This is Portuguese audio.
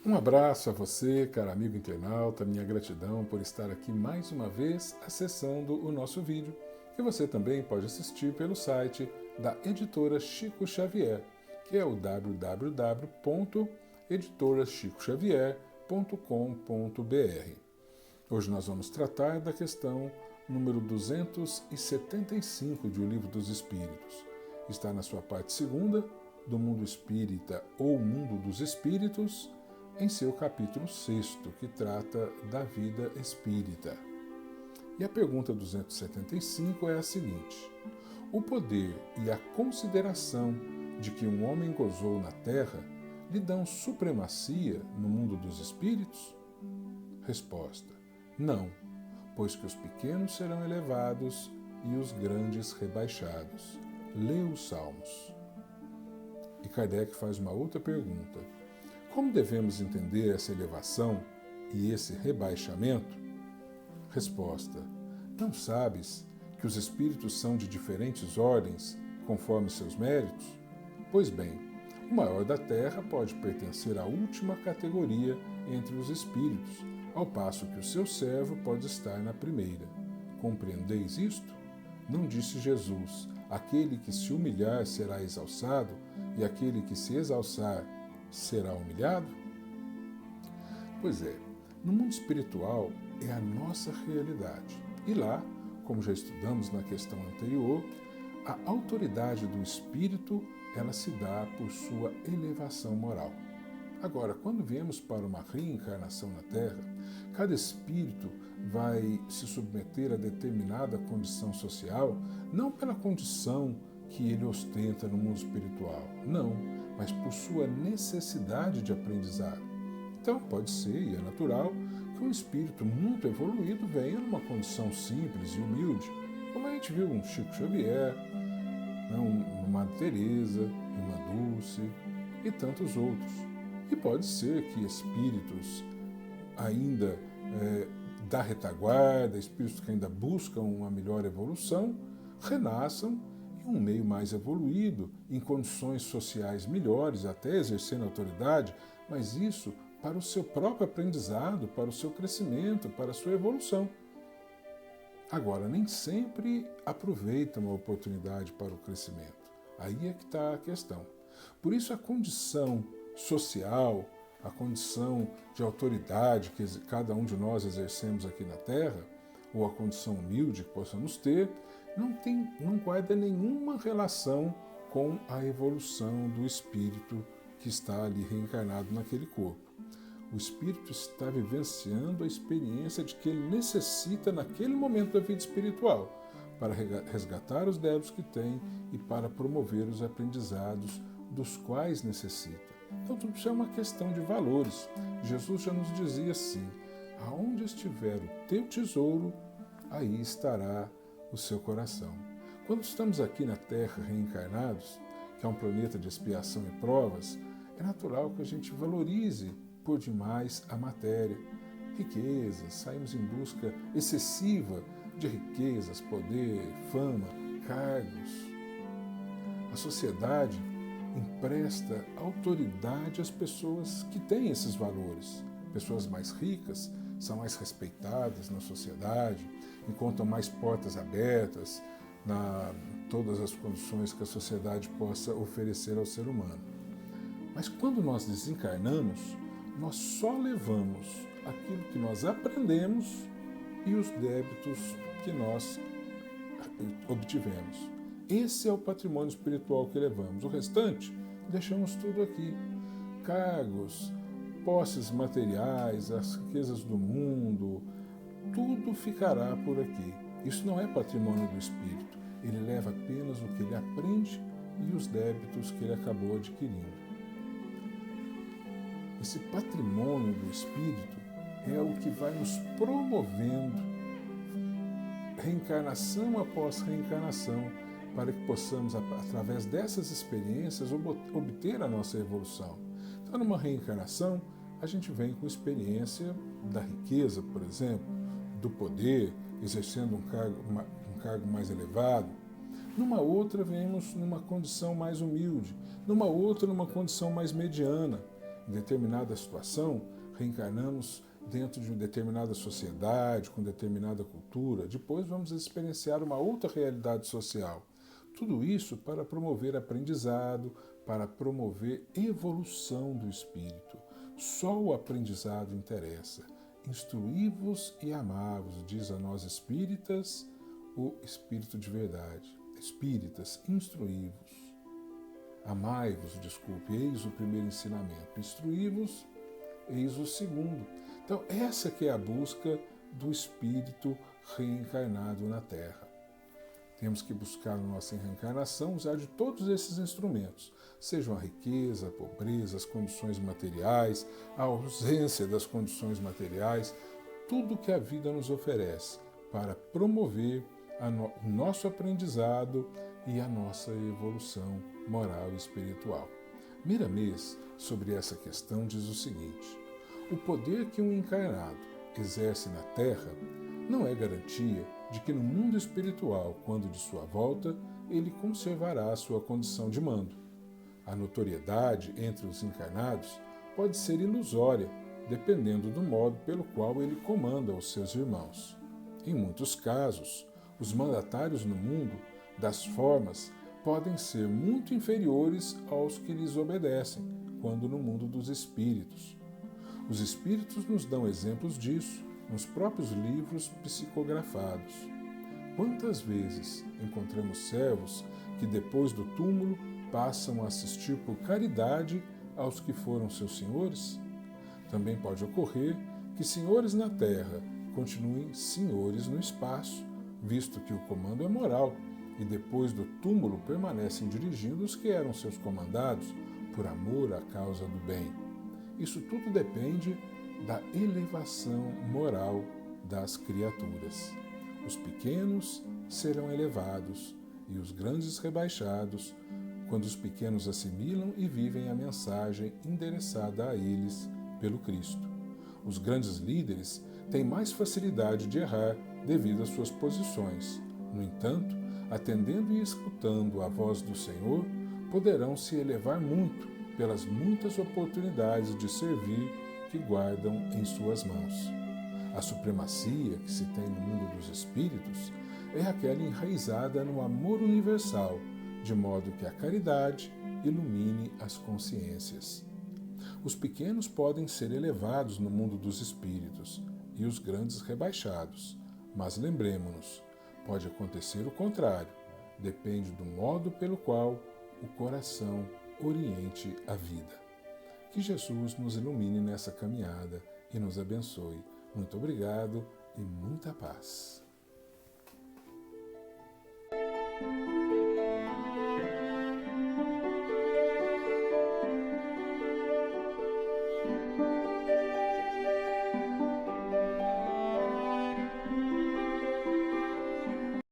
Um abraço a você, caro amigo internauta, minha gratidão por estar aqui mais uma vez acessando o nosso vídeo, que você também pode assistir pelo site da editora Chico Xavier, que é o www.editorachicoxavier.com.br. Hoje nós vamos tratar da questão número 275 de O Livro dos Espíritos. Está na sua parte segunda, do Mundo Espírita ou Mundo dos Espíritos, em seu capítulo 6º, que trata da vida espírita. E a pergunta 275 é a seguinte: o poder e a consideração de que um homem gozou na Terra lhe dão supremacia no mundo dos espíritos? Resposta: não, pois que os pequenos serão elevados e os grandes rebaixados. Lê os Salmos. E Kardec faz uma outra pergunta: como devemos entender essa elevação e esse rebaixamento? Resposta: não sabes que os espíritos são de diferentes ordens, conforme seus méritos? Pois bem, o maior da Terra pode pertencer à última categoria entre os espíritos, ao passo que o seu servo pode estar na primeira. Compreendeis isto? Não disse Jesus: aquele que se humilhar será exalçado, e aquele que se exalçar será humilhado? Pois é, no mundo espiritual é a nossa realidade. E lá, como já estudamos na questão anterior, a autoridade do espírito, ela se dá por sua elevação moral. Agora, quando viemos para uma reencarnação na Terra, cada espírito vai se submeter a determinada condição social, não pela condição que ele ostenta no mundo espiritual, não, mas por sua necessidade de aprendizado. Então, pode ser, e é natural, que um espírito muito evoluído venha numa condição simples e humilde, como a gente viu um Chico Xavier, uma Madre Teresa, Irmã Dulce e tantos outros. E pode ser que espíritos ainda da retaguarda, espíritos que ainda buscam uma melhor evolução, renasçam em um meio mais evoluído, em condições sociais melhores, até exercendo autoridade, mas isso para o seu próprio aprendizado, para o seu crescimento, para a sua evolução. Agora, nem sempre aproveitam a oportunidade para o crescimento. Aí é que está a questão. Por isso a condição social, a condição de autoridade que cada um de nós exercemos aqui na Terra, ou a condição humilde que possamos ter, não guarda nenhuma relação com a evolução do espírito que está ali reencarnado naquele corpo. O espírito está vivenciando a experiência de que ele necessita naquele momento da vida espiritual para resgatar os débitos que tem e para promover os aprendizados dos quais necessita. Então tudo isso é uma questão de valores. Jesus já nos dizia assim: aonde estiver o teu tesouro, aí estará o seu coração. Quando estamos aqui na Terra reencarnados, que é um planeta de expiação e provas, é natural que a gente valorize por demais a matéria, riquezas, saímos em busca excessiva de riquezas, poder, fama, cargos. A sociedade empresta autoridade às pessoas que têm esses valores. Pessoas mais ricas são mais respeitadas na sociedade, encontram mais portas abertas na todas as condições que a sociedade possa oferecer ao ser humano. Mas quando nós desencarnamos, nós só levamos aquilo que nós aprendemos e os débitos que nós obtivemos. Esse é o patrimônio espiritual que levamos. O restante, deixamos tudo aqui. Cargos, posses materiais, as riquezas do mundo, tudo ficará por aqui. Isso não é patrimônio do espírito. Ele leva apenas o que ele aprende e os débitos que ele acabou adquirindo. Esse patrimônio do espírito é o que vai nos promovendo, reencarnação após reencarnação, para que possamos, através dessas experiências, obter a nossa evolução. Então, numa reencarnação, a gente vem com experiência da riqueza, por exemplo, do poder, exercendo um cargo mais elevado. Numa outra, vemos numa condição mais humilde. Numa outra, numa condição mais mediana. Em determinada situação, reencarnamos dentro de uma determinada sociedade, com determinada cultura. Depois vamos experienciar uma outra realidade social. Tudo isso para promover aprendizado, para promover evolução do espírito. Só o aprendizado interessa. Instruí-vos e amai-vos, diz a nós espíritas, o Espírito de verdade. Espíritas, instruí-vos. Amai-vos, desculpe, eis o primeiro ensinamento. Instruí-vos, eis o segundo. Então, essa que é a busca do espírito reencarnado na Terra. Temos que buscar na nossa reencarnação usar de todos esses instrumentos, sejam a riqueza, a pobreza, as condições materiais, a ausência das condições materiais, tudo que a vida nos oferece para promover o nosso aprendizado e a nossa evolução moral e espiritual. Miramês, sobre essa questão, diz o seguinte: o poder que um encarnado exerce na Terra não é garantia de que no mundo espiritual, quando de sua volta, ele conservará a sua condição de mando. A notoriedade entre os encarnados pode ser ilusória, dependendo do modo pelo qual ele comanda os seus irmãos. Em muitos casos, os mandatários no mundo das formas podem ser muito inferiores aos que lhes obedecem, quando no mundo dos espíritos. Os espíritos nos dão exemplos disso nos próprios livros psicografados. Quantas vezes encontramos servos que depois do túmulo passam a assistir por caridade aos que foram seus senhores? Também pode ocorrer que senhores na terra continuem senhores no espaço, visto que o comando é moral, e depois do túmulo permanecem dirigindo os que eram seus comandados, por amor à causa do bem. Isso tudo depende da elevação moral das criaturas. Os pequenos serão elevados e os grandes rebaixados, quando os pequenos assimilam e vivem a mensagem endereçada a eles pelo Cristo. Os grandes líderes têm mais facilidade de errar devido às suas posições. No entanto, atendendo e escutando a voz do Senhor, poderão se elevar muito pelas muitas oportunidades de servir que guardam em suas mãos. A supremacia que se tem no mundo dos espíritos é aquela enraizada no amor universal, de modo que a caridade ilumine as consciências. Os pequenos podem ser elevados no mundo dos espíritos e os grandes rebaixados, mas lembremos-nos, pode acontecer o contrário, depende do modo pelo qual o coração oriente a vida. Que Jesus nos ilumine nessa caminhada e nos abençoe. Muito obrigado e muita paz.